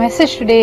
message today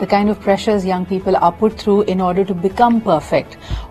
the kind of pressures young people are put through in order to become perfect.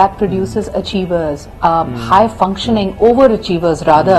that produces achievers, high functioning overachievers rather,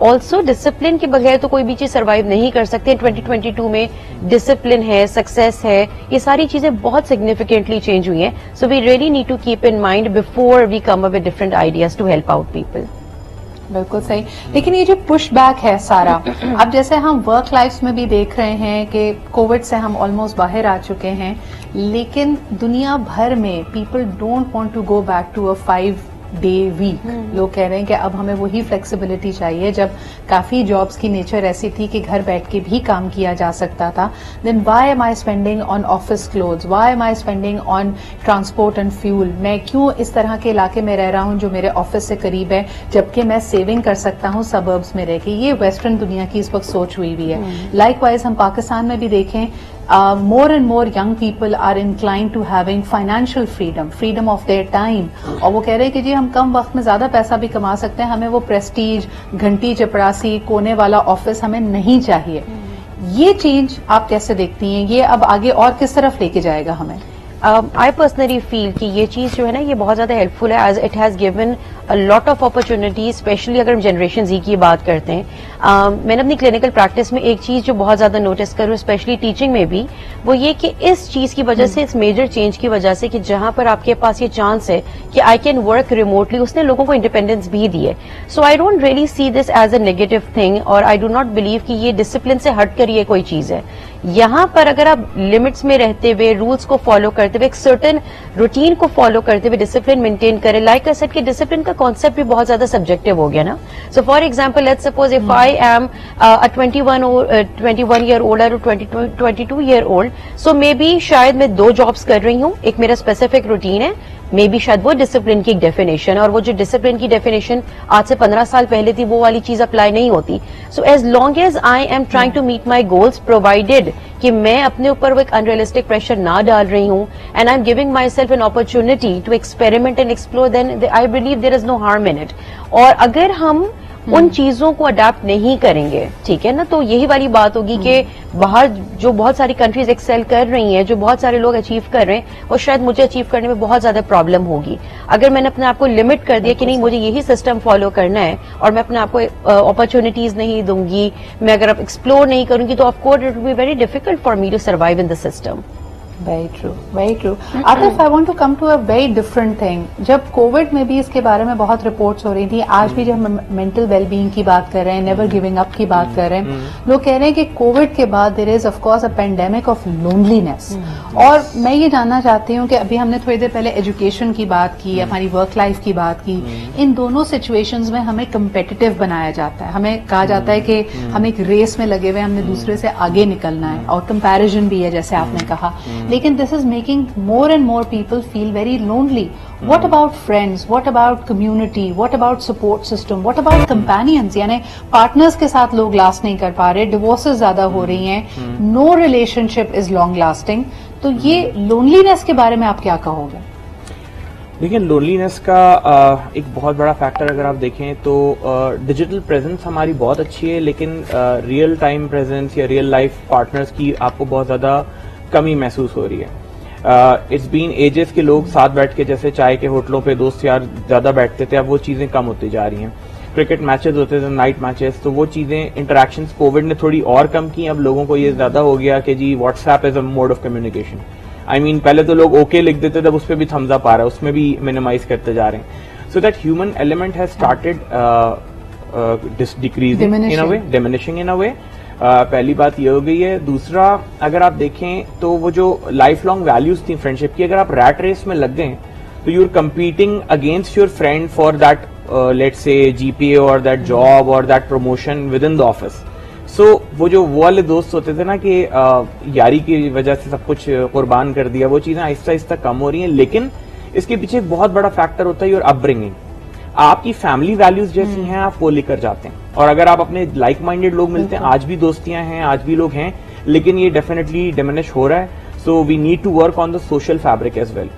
also discipline کے بغیر تو کوئی بھی چیز survive نہیں کر سکتے. 2022 میں ڈسپلن ہے, سکسیس ہے, یہ ساری چیزیں بہت سگنیفیکینٹلی چینج ہوئی ہیں. So we really need to keep in mind before we come up with different ideas to help out people. بالکل صحیح. لیکن یہ جو پش بیک ہے سارا, اب جیسے ہم ورک لائف میں بھی دیکھ رہے ہیں کہ کووڈ سے ہم آلموسٹ باہر آ چکے ہیں, لیکن دنیا بھر میں people don't want to go back to a 5-day week. لوگ کہہ رہے ہیں کہ اب ہمیں وہی فلیکسیبلٹی چاہیے. جب کافی جابس کی نیچر ایسی تھی کہ گھر بیٹھ کے بھی کام کیا جا سکتا تھا, then why am I spending on office clothes, why am I spending on transport and fuel. میں کیوں اس طرح کے علاقے میں رہ رہا ہوں جو میرے آفس سے قریب ہے, جبکہ میں سیونگ کر سکتا ہوں سبربس میں رہ کے. یہ ویسٹرن دنیا کی اس وقت سوچ ہوئی بھی ہے. لائک وائز ہم پاکستان میں بھی دیکھیں, more and more young people are inclined to having financial freedom of their time. اور وہ کہہ رہے ہیں کہ جی ہم کم وقت میں زیادہ پیسہ بھی کما سکتے ہیں, ہمیں وہ پریسٹیج, گھنٹی چپڑاسی, کونے والا آفس ہمیں نہیں چاہیے. یہ چینج آپ کیسے دیکھتی ہیں؟ یہ اب آگے اور کس طرف لے کے جائے گا ہمیں؟ I personally feel کہ یہ چیز جو ہے نا یہ بہت زیادہ ہیلپ فل ہے, as it has given lot of opportunities, especially اگر ہم جنریشن زی کی بات کرتے ہیں. میں نے اپنی کلینکل پریکٹس میں ایک چیز جو بہت زیادہ نوٹس کروں, اسپیشلی ٹیچنگ میں بھی, وہ یہ کہ اس چیز کی وجہ سے, اس میجر چینج کی وجہ سے کہ جہاں پر آپ کے پاس یہ چانس ہے کہ آئی کین ورک ریموٹلی, اس نے لوگوں کو انڈیپینڈنس بھی دی ہے. So I don't really see this as a negative thing, اور آئی ڈو ناٹ بلیو کہ یہ ڈسپلن سے ہٹ کر یہ کوئی چیز ہے. یہاں پر اگر آپ لمٹس میں رہتے ہوئے, رولس کو فالو کرتے ہوئے, ایک سرٹن روٹین کو فالو کرتے ہوئے ڈسپلن مینٹین کریں. لائک آئی سیڈ کہ ڈسپلن کا کانسیپٹ بھی بہت زیادہ سبجیکٹو ہو گیا نا. So for example let's suppose if I am 21 year old اور 22 year old, so maybe شاید میں 2 جابس کر رہی ہوں, ایک میرا اسپیسیفک روٹین ہے, مے بی شاید وہ ڈسپلن کی ایک ڈیفینیشن, اور وہ جو ڈسپلن کی ڈیفینیشن آج سے 15 سال پہلے تھی وہ والی چیز اپلائی نہیں ہوتی. So as long as I am trying to meet my goals, provided کہ میں اپنے اوپر وہ ایک انریلسٹک پریشر نہ ڈال رہی ہوں, and I am giving myself an opportunity to experiment and explore, then I believe there is no harm in it. اور اگر ہم ان چیزوں کو اڈاپٹ نہیں کریں گے, ٹھیک ہے نا, تو یہی والی بات ہوگی کہ باہر جو بہت ساری کنٹریز ایکسیل کر رہی ہیں, جو بہت سارے لوگ اچیو کر رہے ہیں, وہ شاید مجھے اچیو کرنے میں بہت زیادہ پرابلم ہوگی. اگر میں نے اپنے آپ کو لمٹ کر دیا کہ نہیں مجھے یہی سسٹم فالو کرنا ہے, اور میں اپنے آپ کو اپرچونیٹیز نہیں دوں گی, میں اگر ایکسپلور نہیں کروں گی, تو of course it will be very difficult for me to survive in the system. Very true, very true. Atif, I want to come to a very different thing. جب کووڈ میں بھی اس کے بارے میں بہت رپورٹس ہو رہی تھی, آج بھی جب ہم مینٹل ویل بینگ کی بات کر رہے ہیں, نیور گیونگ اپ کی بات کر رہے ہیں, لوگ کہہ رہے ہیں کہ کووڈ کے بعد there is of course a pandemic of loneliness. اور میں یہ جاننا چاہتی ہوں کہ ابھی ہم نے تھوڑی دیر پہلے ایجوکیشن کی بات کی, ہماری ورک لائف کی بات کی, ان دونوں سچویشنز میں ہمیں کمپیٹیٹو بنایا جاتا ہے. ہمیں کہا جاتا ہے کہ ہم ایک ریس میں لگے ہوئے, ہم نے دوسرے سے آگے نکلنا ہے, اور کمپیریزن بھی ہے جیسے آپ نے کہا. لیکن this is making more and more people feel very lonely. What about friends? What about community? What about support system? What about companions? یعنی پارٹنرز کے ساتھ لوگ لاسٹ نہیں کر پا رہے, ڈیورسز زیادہ ہو رہی ہیں, no relationship is long lasting. تو یہ لونلینس کے بارے میں آپ کیا کہو گے؟ دیکھیں, لونلینس کا ایک بہت بڑا فیکٹر اگر آپ دیکھیں تو ڈیجیٹل پریزنس ہماری بہت اچھی ہے, لیکن ریئل ٹائم پریزنس یا ریئل لائف پارٹنرز کی آپ کو بہت زیادہ کمی محسوس ہو رہی ہے. اٹس بین ایجز کے لوگ ساتھ بیٹھ کے جیسے چائے کے ہوٹلوں پہ دوست یار زیادہ بیٹھتے تھے, اب وہ چیزیں کم ہوتی جا رہی ہیں. کرکٹ میچز ہوتے تھے, نائٹ میچز, تو وہ چیزیں انٹریکشنز کووڈ نے تھوڑی اور کم کی. اب لوگوں کو یہ زیادہ ہو گیا کہ جی WhatsApp is a mode of communication. I mean پہلے تو لوگ اوکے لکھ دیتے تھے, اب اس پہ بھی تھمز اپ آ رہا ہے, اس میں بھی منیمائز کرتے جا رہے ہیں. So that human element has started decreasing in a way, diminishing in a way. پہلی بات یہ ہو گئی ہے. دوسرا, اگر آپ دیکھیں تو وہ جو لائف لانگ ویلیوز تھیں فرینڈشپ کی, اگر آپ ریٹ ریس میں لگ گئے تو you are competing against your friend for that let's say G P A اور دیٹ جاب اور that promotion with in the office. So وہ جو وہ والے دوست ہوتے تھے نا کہ یاری کی وجہ سے سب کچھ قربان کر دیا, وہ چیزیں آہستہ آہستہ کم ہو رہی ہیں. لیکن اس کے پیچھے ایک بہت بڑا فیکٹر ہوتا ہے یور اپ برنگنگ. آپ کی فیملی ویلیوز جیسی ہیں آپ وہ لے کر جاتے ہیں, اور اگر آپ اپنے لائک مائنڈیڈ لوگ ملتے ہیں, آج بھی دوستیاں ہیں, آج بھی لوگ ہیں, لیکن یہ ڈیفینیٹلی ڈیمینش ہو رہا ہے. So we need to work on the social fabric as well.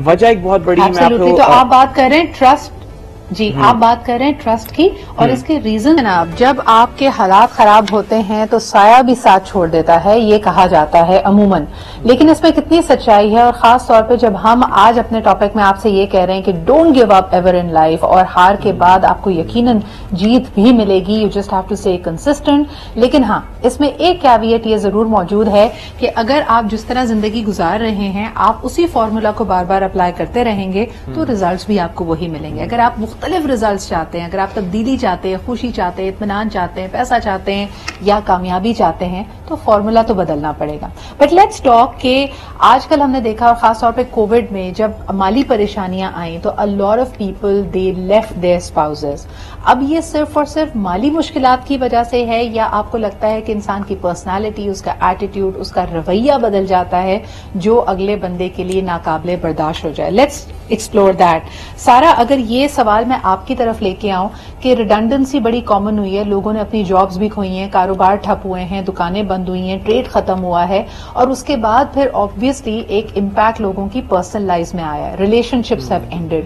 وجہ ایک بہت بڑی, تو آپ بات کر رہے ہیں ٹرسٹ جی آپ بات کر رہے ہیں ٹرسٹ کی اور اس کے ریزن جناب جب آپ کے حالات خراب ہوتے ہیں تو سایہ بھی ساتھ چھوڑ دیتا ہے یہ کہا جاتا ہے عموماً, لیکن اس میں کتنی سچائی ہے, اور خاص طور پہ جب ہم آج اپنے ٹاپک میں آپ سے یہ کہہ رہے ہیں کہ don't give up ever in life, اور ہار کے بعد آپ کو یقیناً جیت بھی ملے گی, you just have to stay consistent. لیکن ہاں اس میں ایک کیویٹ یہ ضرور موجود ہے کہ اگر آپ جس طرح زندگی گزار رہے ہیں آپ اسی فارمولا کو بار بار اپلائی کرتے رہیں گے تو ریزلٹس بھی آپ کو وہی ملیں گے. اگر آپ مختلف ریزلٹس چاہتے ہیں, اگر آپ تبدیلی چاہتے ہیں, خوشی چاہتے ہیں, اطمینان چاہتے ہیں, پیسہ چاہتے ہیں یا کامیابی چاہتے ہیں تو فارمولا تو بدلنا پڑے گا. بٹ لیٹس ٹاک کہ آج کل ہم نے دیکھا, اور خاص طور پہ کووڈ میں جب مالی پریشانیاں آئیں تو a lot of people they left their spouses. اب یہ صرف اور صرف مالی مشکلات کی وجہ سے ہے یا آپ کو لگتا ہے کہ انسان کی پرسنالٹی, اس کا ایٹیٹیوڈ, اس کا رویہ بدل جاتا ہے جو اگلے بندے کے لیے ناقابل برداشت ہو جائے؟ Let's explore that. سارا, اگر یہ سوال میں آپ کی طرف لے کے آؤں کہ ریڈنڈنسی بڑی کامن ہوئی ہے, لوگوں نے اپنی جابز بھی کھوئی ہیں, کاروبار ٹھپ ہوئے ہیں, دکانیں بند ہوئی ہیں, ٹریڈ ختم ہوا ہے, اور اس کے بعد پھر آبویسلی ایک امپیکٹ لوگوں کی پرسنل لائف میں آیا ہے, relationships have ended.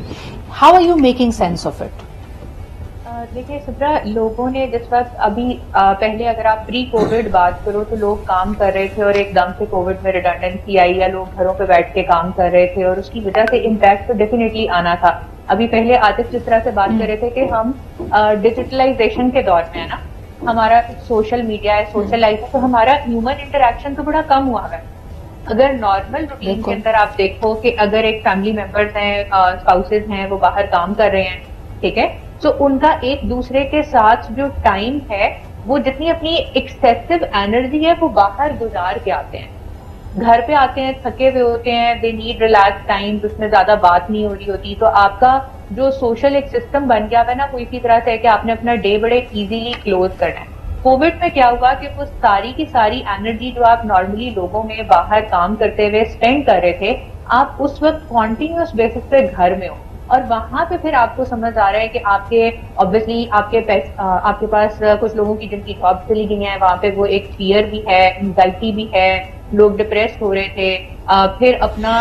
How are you making sense of it? دیکھیے سبرا, لوگوں نے جس وقت ابھی پہلے اگر آپ پری کووڈ بات کرو تو لوگ کام کر رہے تھے اور ایک دم سے کووڈ میں ریڈنڈنسی آئی یا لوگ گھروں پہ بیٹھ کے کام کر رہے تھے اور اس کی وجہ سے امپیکٹ تو ڈیفینیٹلی آنا تھا. ابھی پہلے عاطف جس طرح سے بات کر رہے تھے کہ ہم ڈیجیٹلائزیشن کے دور میں ہے نا, ہمارا سوشل میڈیا ہے, سوشل لائف ہے, تو ہمارا ہیومن انٹریکشن تو بڑا کم ہوا ہے. اگر نارمل روٹین کے اندر آپ دیکھو کہ اگر ایک فیملی ممبرز ہیں, اسپاؤسز ہیں, وہ باہر کام کر رہے ہیں, ٹھیک ہے, تو ان کا ایک دوسرے کے ساتھ جو ٹائم ہے وہ جتنی اپنی ایکسیسو انرجی ہے وہ باہر گزار کے آتے ہیں, گھر پہ آتے ہیں تھکے ہوئے ہوتے ہیں, دے نیڈ ریلیکس ٹائم, اس میں زیادہ بات نہیں ہو رہی ہوتی, تو آپ کا جو سوشل ایک سسٹم بن گیا ہے نا وہ اسی طرح سے ہے کہ آپ نے اپنا ڈے بڑے ایزیلی کلوز کرنا ہے. کووڈ میں کیا ہوا کہ وہ ساری کی ساری انرجی جو آپ نارملی لوگوں میں باہر کام کرتے ہوئے اسپینڈ کر رہے تھے, آپ اس وقت کنٹینیوس بیسس پہ گھر میں ہو, اور وہاں پہ پھر آپ کو سمجھ آ رہا ہے کہ آپ کے obviously آپ کے پاس کچھ لوگوں کی جن کی جاب چلی گئی ہیں, وہاں پہ وہ ایک فیئر بھی ہے, انزائٹی بھی ہے, لوگ ڈپریس ہو رہے تھے. پھر اپنا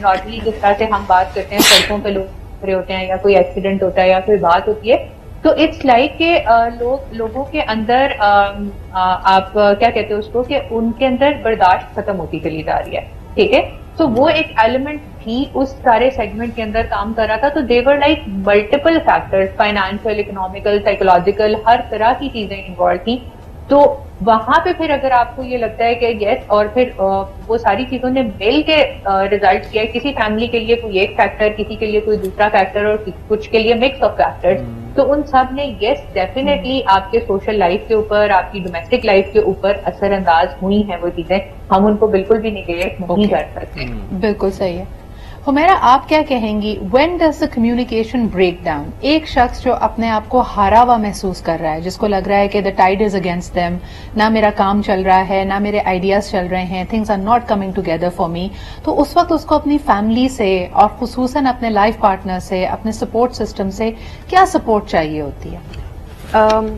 نارملی جس طرح سے ہم بات کرتے ہیں سڑکوں پہ لوگ کھڑے ہوتے ہیں یا کوئی ایکسیڈنٹ ہوتا ہے یا کوئی بات ہوتی ہے, تو اٹس لائک کہ لوگوں کے اندر آپ کیا کہتے ہیں اس کو کہ ان کے اندر برداشت ختم ہوتی چلی جا رہی ہے, ٹھیک ہے. تو وہ ایک ایلیمنٹ بھی اس سارے سیگمنٹ کے اندر کام کر رہا تھا. تو there were like multiple factors, financial, economical, psychological, ہر طرح کی چیزیں انوالو تھیں. تو وہاں پہ پھر اگر آپ کو یہ لگتا ہے کہ یس, اور پھر وہ ساری چیزوں نے مل کے ریزلٹ کیا ہے, کسی فیملی کے لیے کوئی ایک فیکٹر, کسی کے لیے کوئی دوسرا فیکٹر, اور کچھ کے لیے مکس آف فیکٹرز, تو ان سب نے یس ڈیفینیٹلی آپ کے سوشل لائف کے اوپر, آپ کی ڈومیسٹک لائف کے اوپر اثر انداز ہوئی ہیں. وہ چیزیں ہم ان کو بالکل بھی نگیٹ نہیں کر سکتے. بالکل صحیح ہے. حمیرہ, آپ کیا کہیں گی, when does the communication break down? ایک شخص جو اپنے آپ کو ہارا ہوا محسوس کر رہا ہے, جس کو لگ رہا ہے کہ دا ٹائڈ از اگینسٹ دیم, نہ میرا کام چل رہا ہے, نہ میرے آئیڈیاز چل رہے ہیں, things are not coming together for me, تو اس وقت اس کو اپنی فیملی سے اور خصوصاً اپنے لائف پارٹنر سے, اپنے سپورٹ سسٹم سے کیا سپورٹ چاہیے ہوتی ہے؟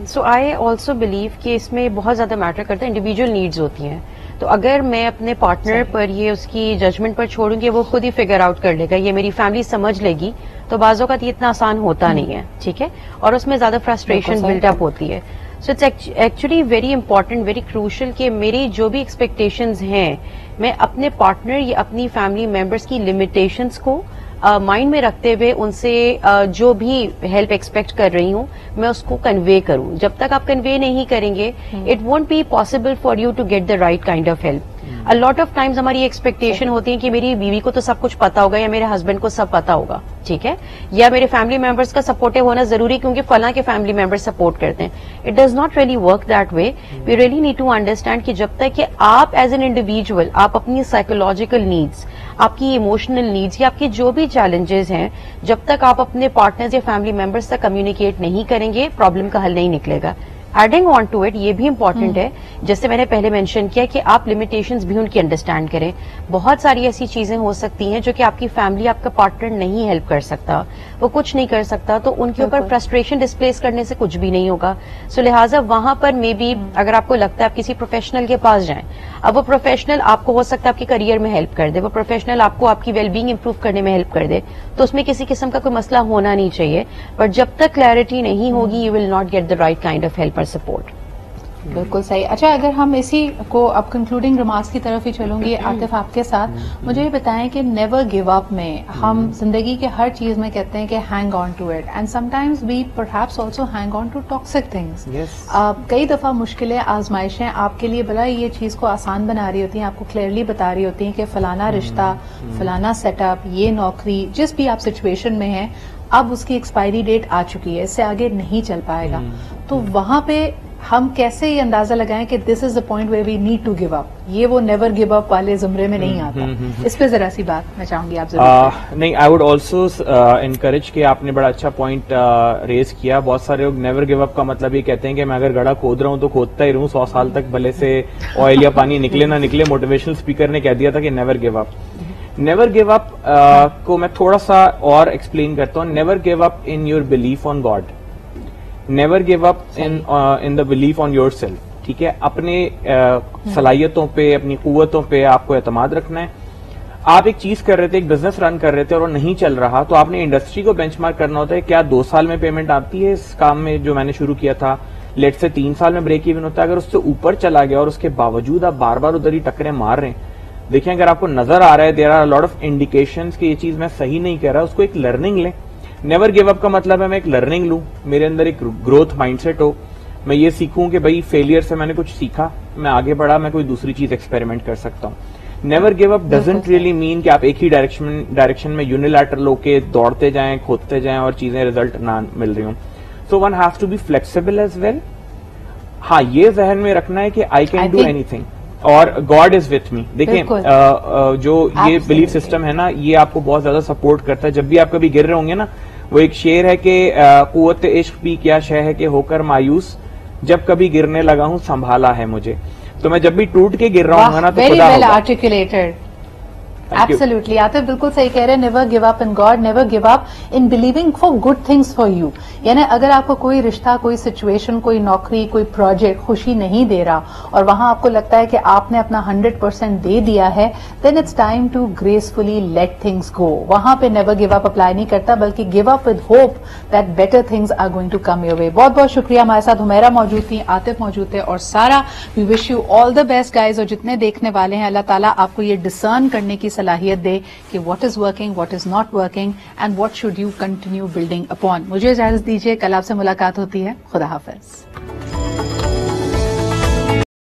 سو آئی آلسو بلیو کہ اس میں بہت زیادہ میٹر کرتا ہے, انڈیویجول نیڈز ہوتی ہیں. تو اگر میں اپنے پارٹنر پر یہ اس کی ججمنٹ پر چھوڑوں کہ وہ خود ہی فگر آؤٹ کر لے گا, یہ میری فیملی سمجھ لے گی, تو بعض اوقات یہ اتنا آسان ہوتا نہیں ہے, ٹھیک ہے, اور اس میں زیادہ فرسٹریشن بلڈ اپ ہوتی ہے. So it's actually very important, very crucial کہ میری جو بھی ایکسپیکٹیشنز ہیں میں اپنے پارٹنر یا اپنی فیملی ممبرس کی لمیٹیشنز کو مائنڈ میں رکھتے ہوئے ان سے جو بھی ہیلپ ایکسپیکٹ کر رہی ہوں میں اس کو کنوے کروں. جب تک آپ کنوے نہیں کریں گے it won't be possible for you to get the right kind of help. A lot of times ہماری ایکسپیکٹیشن ہوتی ہے کہ میری بیوی کو تو سب کچھ پتا ہوگا یا میرے ہسبینڈ کو سب پتا ہوگا, ٹھیک ہے, یا میرے فیملی ممبرس کا سپورٹیو ہونا ضروری کیونکہ فلاں کے فیملی ممبرس سپورٹ کرتے ہیں. It does not really work that way. We really need to understand کہ جب تک کہ آپ ایز این انڈیویجول آپ اپنی سائیکولوجیکل نیڈس, آپ کی ایموشنل نیڈس یا آپ کے جو بھی چیلنجز ہیں, جب تک آپ اپنے پارٹنرز یا فیملی ممبرس تک کمیونیکیٹ نہیں کریں گے پرابلم کا حل نہیں نکلے گا. ایڈنگ آن ٹو اٹ یہ بھی امپورٹنٹ ہے جیسے میں نے پہلے مینشن کیا کہ آپ لمیٹیشنز بھی ان کی انڈرسٹینڈ کریں. بہت ساری ایسی چیزیں ہو سکتی ہیں جو کہ آپ کی فیملی, آپ کا پارٹنر نہیں ہیلپ کر سکتا, وہ کچھ نہیں کر سکتا, تو ان کے اوپر فرسٹریشن ڈسپلیس کرنے سے کچھ بھی نہیں ہوگا. سو لہٰذا وہاں پر مے بی اگر آپ کو لگتا ہے آپ کسی پروفیشنل کے پاس جائیں, اب وہ پروفیشنل آپ کو ہو سکتا ہے آپ کے کریئر میں ہیلپ کر دے, وہ پروفیشنل آپ کو آپ کی ویل بینگ امپروو کرنے میں ہیلپ کر دے, تو اس میں کسی قسم کا کوئی مسئلہ ہونا نہیں چاہیے. بٹ جب تک کلیئرٹی نہیں ہوگی you will not get the right kind of help اور سپورٹ. بالکل صحیح. اچھا, اگر ہم اسی کو اب کنکلوڈنگ ریمارکس کی طرف ہی چلوں گی عاطف آپ کے ساتھ, مجھے یہ بتائیں کہ نیور گیو اپ میں ہم زندگی کے ہر چیز میں کہتے ہیں کہ hang on to it, and sometimes we perhaps also hang on to toxic things. کئی دفعہ مشکلیں, آزمائشیں آپ کے لیے بلا یہ چیز کو آسان بنا رہی ہوتی ہیں, آپ کو کلیئرلی بتا رہی ہوتی ہیں کہ فلانا رشتہ, فلانا سیٹ اپ, یہ نوکری, جس بھی آپ سچویشن میں ہیں, اب اس کی ایکسپائری ڈیٹ آ چکی ہے, اس سے آگے نہیں چل پائے گا. تو وہاں پہ ہم کیسے یہ اندازہ لگائیں کہ this is the point where we need to give up, یہ وہ نیور گیو اپ والے زمرے میں نہیں آتا. اس پہ ذرا سی بات میں چاہوں گی آپ ضرور. نہیں, آئی ووڈ آلسو انکریج کہ آپ نے بڑا اچھا پوائنٹ ریز کیا. بہت سارے لوگ نیور گیو اپ کا مطلب یہ کہتے ہیں کہ میں اگر گڑھا کھود رہا ہوں تو کھودتا ہی رہوں 100 سال تک, بھلے سے آئل یا پانی نکلے نہ نکلے. موٹیویشنل اسپیکر نے کہہ دیا تھا کہ نیور گیو اپ. نیور گیو اپ کو میں تھوڑا سا اور ایکسپلین کرتا ہوں. Never give up in your belief on God, never give up in the belief on your self. ٹھیک ہے, اپنے صلاحیتوں پہ, اپنی قوتوں پہ آپ کو اعتماد رکھنا ہے. آپ ایک چیز کر رہے تھے, ایک بزنس رن کر رہے تھے اور وہ نہیں چل رہا, تو آپ نے انڈسٹری کو بینچ مارک کرنا ہوتا ہے. کیا 2 سال میں پیمنٹ آتی ہے اس کام میں جو میں نے شروع کیا تھا, لیٹ سے 3 سال میں بریک ایون ہوتا ہے. اگر اس سے اوپر چلا گیا اور اس کے باوجود آپ بار بار ادھر ہی ٹکریں مار رہے ہیں, دیکھیں اگر آپ کو نظر آ رہا ہے there are lot of indications کہ یہ چیز میں صحیح نہیں کہہ رہا, اس کو ایک لرننگ لیں. نیور گیو اپ کا مطلب ہے میں ایک لرننگ لوں, میرے اندر ایک گروتھ مائنڈ سیٹ ہو, میں یہ سیکھوں کہ بھائی فیلئر سے میں نے کچھ سیکھا, میں آگے بڑھا, میں کوئی دوسری چیز ایکسپیریمنٹ کر سکتا ہوں. Never give up doesn't really mean کہ آپ ایک ہی ڈائریکشن میں یونیلیٹرل ہو کے دوڑتے جائیں, کھودتے جائیں اور چیزیں ریزلٹ نہ مل رہی ہوں. So one has to be flexible as well. ہاں, یہ ذہن میں رکھنا ہے کہ I can do anything اور گاڈ از وتھ می. دیکھیں جو یہ بلیف سسٹم ہے نا, یہ آپ کو بہت زیادہ سپورٹ کرتا ہے. جب بھی آپ کبھی گر رہے ہوں گے نا, وہ ایک شعر ہے کہ قوت عشق بھی کیا شے ہے کہ ہو کر مایوس, جب کبھی گرنے لگا ہوں سنبھالا ہے مجھے. تو میں جب بھی ٹوٹ کے گر رہا ہوں نا تو خدا ہوگا. Absolutely. عاطف بالکل صحیح کہہ رہے ہیں. Never give up in God, never give up in believing for good things for you. یعنی اگر آپ کو کوئی رشتہ, کوئی سچویشن, کوئی نوکری, کوئی پروجیکٹ خوشی نہیں دے رہا اور وہاں آپ کو لگتا ہے کہ آپ نے اپنا 100% دے دیا ہے, then it's time to gracefully let things go. وہاں پہ نیور گیو اپ اپلائی نہیں کرتا, بلکہ give up with hope that better things are going to come your way. بہت بہت شکریہ. ہمارے ساتھ حمیرہ موجود تھی, عاطف موجود تھے اور سارا. We wish you all the best guys. اور جتنے دیکھنے والے ہیں, اللہ تعالیٰ آپ کو یہ ڈسرن کرنے کی صلاحیت دے کہ what is working, what is not working, and what should you continue building upon. مجھے اجازت دیجیے, کل آپ سے ملاقات ہوتی ہے. خدا حافظ.